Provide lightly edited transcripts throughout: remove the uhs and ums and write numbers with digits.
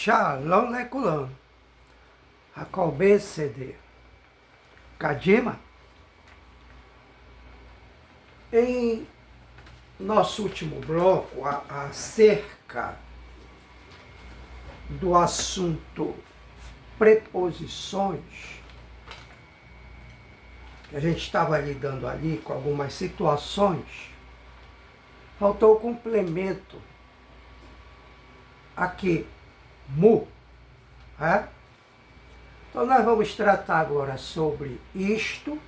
Shalom Lekulam, Hakol CD, Kadima. Em nosso último bloco, acerca do assunto preposições, que a gente estava lidando ali com algumas situações, faltou o complemento aqui, mu. Então nós vamos tratar agora sobre isto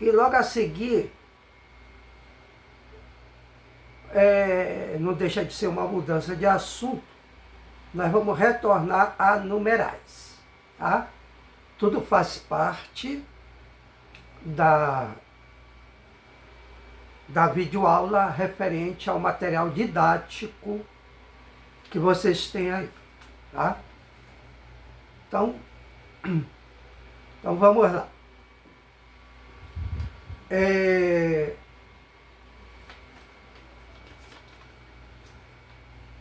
e logo a seguir não deixa de ser uma mudança de assunto, nós vamos retornar a numerais, tá? Tudo faz parte da videoaula referente ao material didático que vocês têm aí, tá? Então vamos lá.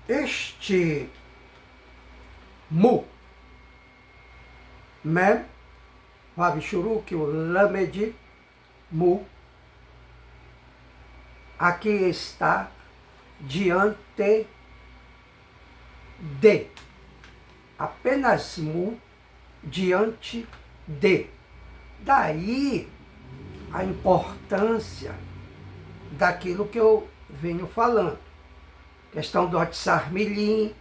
Este mu, mem, vav shuruk, o lamed, mu, aqui está diante de, apenas mu, diante de. Daí a importância daquilo que eu venho falando. Questão do Otsar Milim,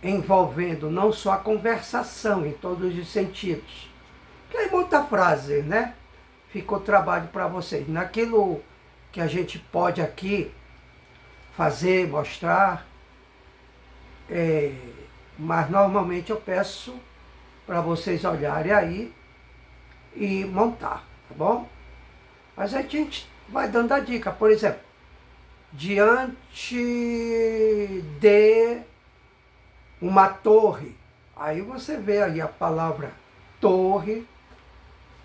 envolvendo não só a conversação em todos os sentidos. Tem muita frase, né? Ficou trabalho para vocês. Naquilo que a gente pode aqui fazer, mostrar, mas normalmente eu peço para vocês olharem aí e montar, tá bom? Mas a gente vai dando a dica, por exemplo, diante de uma torre. Aí você vê aí a palavra torre,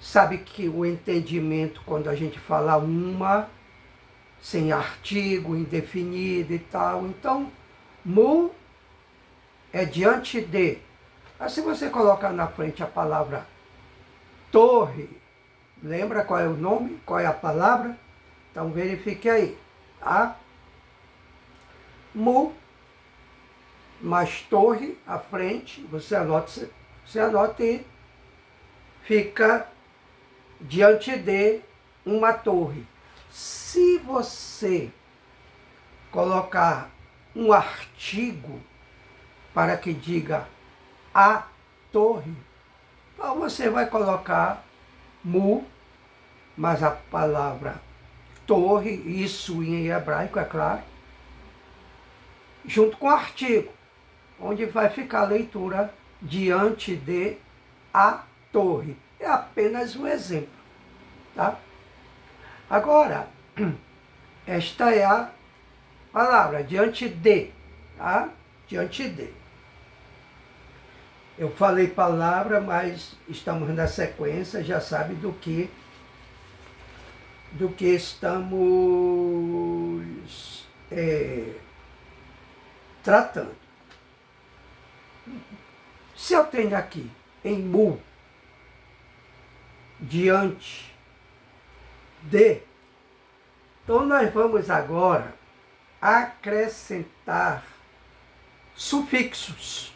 sabe que o entendimento, quando a gente fala uma, sem artigo, indefinido e tal, então, mu é diante de. Aí se você colocar na frente a palavra torre, lembra qual é o nome, qual é a palavra? Então verifique aí, tá? Mu, mais torre à frente, você anota e fica diante de uma torre. Se você colocar um artigo para que diga a torre, então você vai colocar mu, mas a palavra torre, isso em hebraico, é claro, junto com o artigo, onde vai ficar a leitura diante de a torre. É apenas um exemplo, tá? Agora, esta é a palavra, diante de, tá? Diante de. Eu falei palavra, mas estamos na sequência, já sabe do que estamos tratando. Se eu tenho aqui em mu, diante de, então nós vamos agora acrescentar sufixos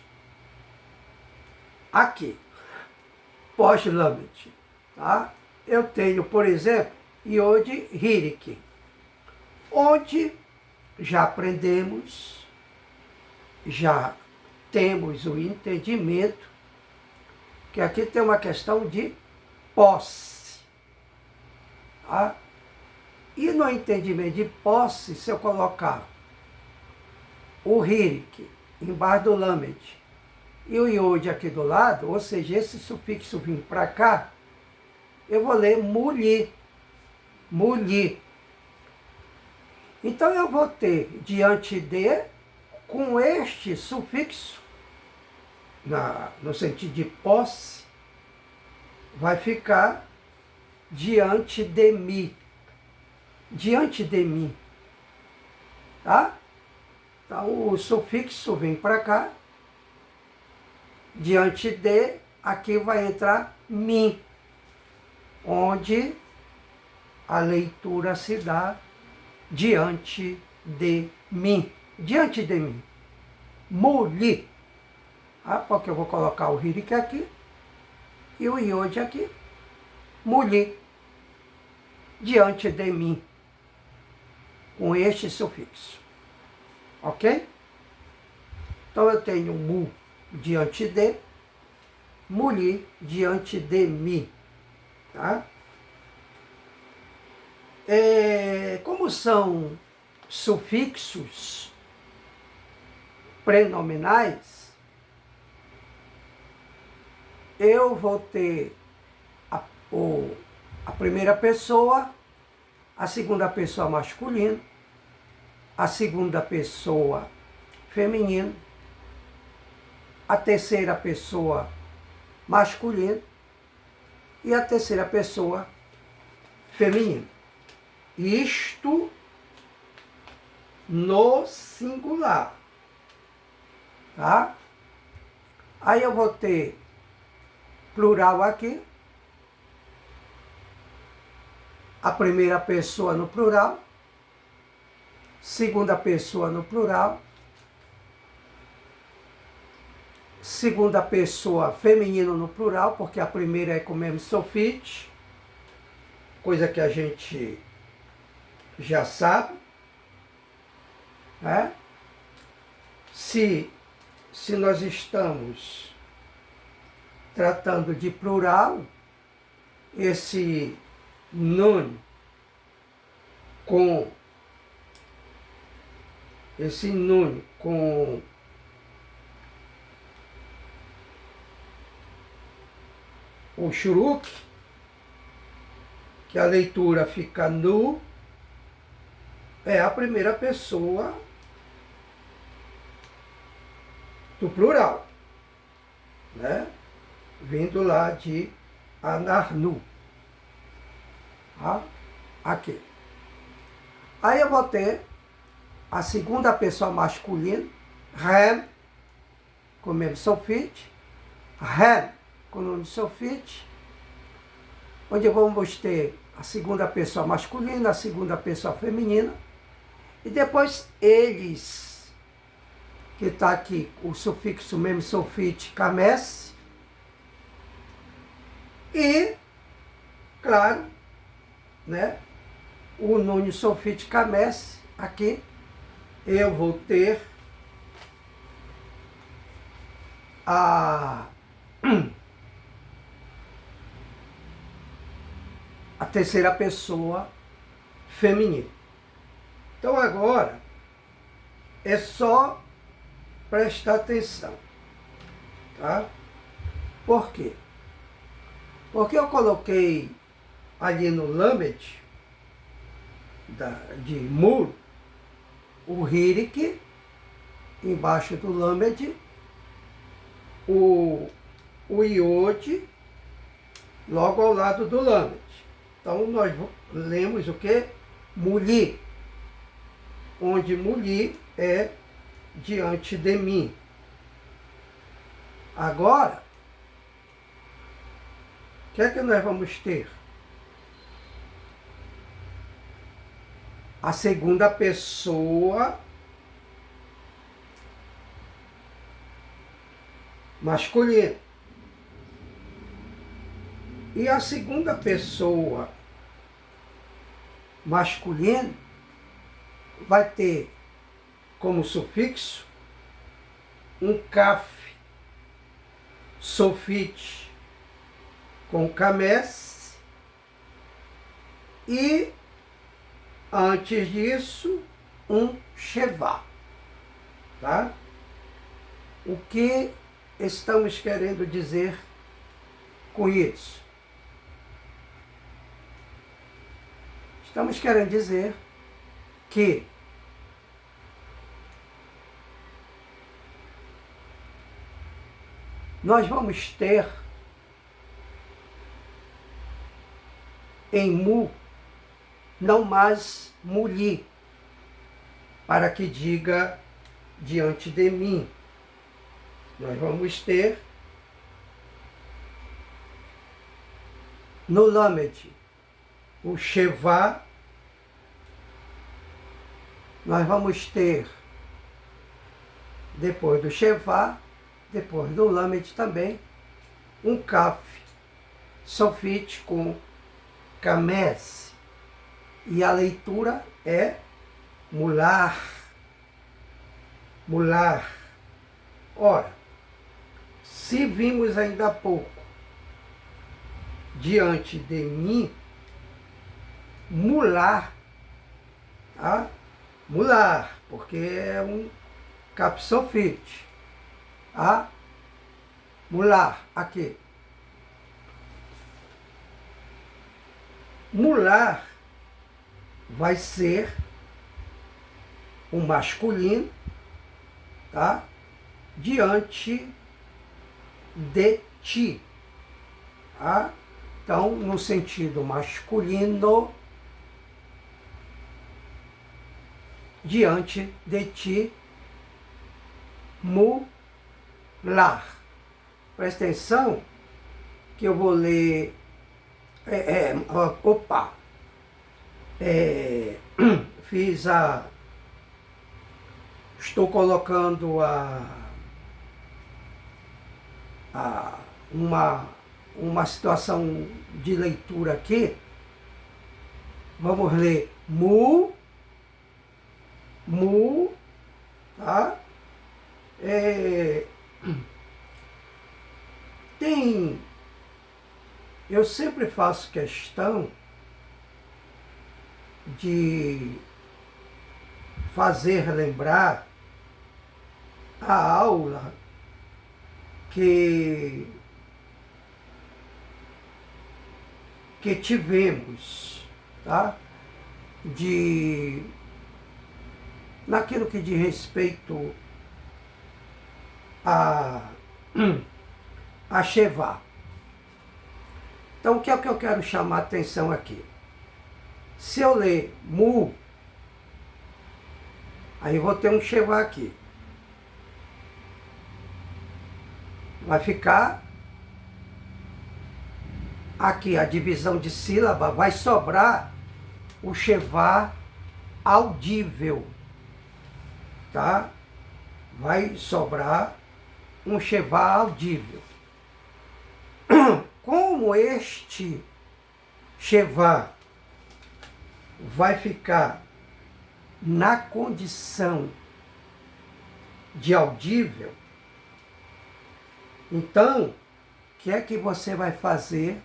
aqui, pós-lamed, tá? Eu tenho, por exemplo, Yod Hirik, onde já aprendemos, já temos o entendimento que aqui tem uma questão de posse, tá? E no entendimento de posse, se eu colocar o Hirik embaixo do lamed e o Yod aqui do lado, ou seja, esse sufixo vir para cá, eu vou ler muli, muli. Então eu vou ter diante de, com este sufixo, no sentido de posse, vai ficar diante de mim. Diante de mim. Tá? Então o sufixo vem para cá Diante de, aqui vai entrar mim, onde a leitura se dá diante de mim. Diante de mim. Muli. Porque eu vou colocar o hirik aqui e o iode aqui. Muli. Diante de mim. Com este sufixo. Ok? Então eu tenho mu diante de, muli diante de mim. Tá? Como são sufixos prenominais, eu vou ter a primeira pessoa, a segunda pessoa masculina, a segunda pessoa feminina, a terceira pessoa masculina e a terceira pessoa feminina. Isto no singular. Tá? Aí eu vou ter plural aqui. A primeira pessoa no plural. Segunda pessoa no plural. Segunda pessoa feminino no plural, porque a primeira é com o mesmo sofite, coisa que a gente já sabe, né? Se nós estamos tratando de plural, esse nun com o shuruk, que a leitura fica nu, é a primeira pessoa do plural, né? Vindo lá de anarnu. Tá? Aqui. Aí eu vou ter a segunda pessoa masculina, rem, com o mesmo sofite, rem, com o nome sofite, onde vamos ter a segunda pessoa masculina, a segunda pessoa feminina, e depois eles, que está aqui o sufixo mesmo sofite, kamesse, e, claro, né, o nome sofite kamesse, aqui, eu vou ter a terceira pessoa feminina. Então agora é só prestar atenção, tá? Por quê? Porque eu coloquei ali no lamed de mur o hirik, embaixo do lamed, o iode logo ao lado do lamed. Então nós lemos o que? Muli, onde muli é diante de mim. Agora, o que é que nós vamos ter? A segunda pessoa masculina. E a segunda pessoa masculina vai ter como sufixo um kaf, sofite com kamesse, e antes disso um shevá. Tá? O que estamos querendo dizer com isso? Estamos querendo dizer que nós vamos ter em mu não mais muli, para que diga diante de mim. Nós vamos ter No Lamed, o Shevá, nós vamos ter, depois do Shevá, depois do Lamed também, um Kaf Sofit com Kames. E a leitura é Mular. Mular. Ora, se vimos ainda há pouco, diante de mim, mular, tá? Mular, porque é um capsofite, tá? Mular, aqui. Mular vai ser o masculino, tá? Diante de ti, tá? Então, no sentido masculino, diante de ti, mular. Presta atenção que eu vou ler. Fiz a. Estou colocando uma situação de leitura aqui. Vamos ler tá? Eu sempre faço questão de fazer lembrar a aula que tivemos, tá? Naquilo que diz respeito a Shevá. Então, o que é que eu quero chamar a atenção aqui? Se eu ler Mu, aí eu vou ter um Shevá aqui. Vai ficar aqui a divisão de sílaba, vai sobrar o Shevá audível, tá? Vai sobrar um Shevá audível. Como este Shevá vai ficar na condição de audível, então, o que é que você vai fazer?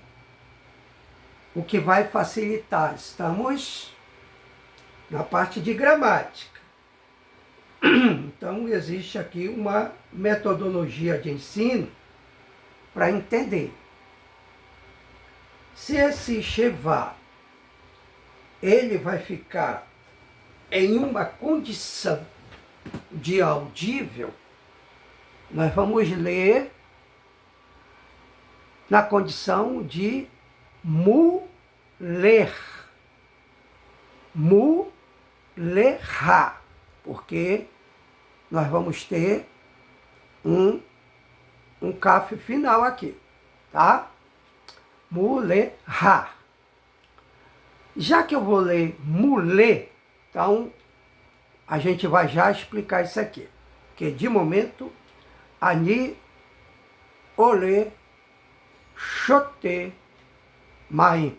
O que vai facilitar? Estamos na parte de gramática. Então, existe aqui uma metodologia de ensino para entender. Se esse Shevá, ele vai ficar em uma condição de audível, nós vamos ler na condição de muler. Mulerá, porque nós vamos ter um caf final aqui, tá? Mulerá. Já que eu vou ler mulê, então a gente vai já explicar isso aqui. Porque de momento, ani, olê, chote, maim.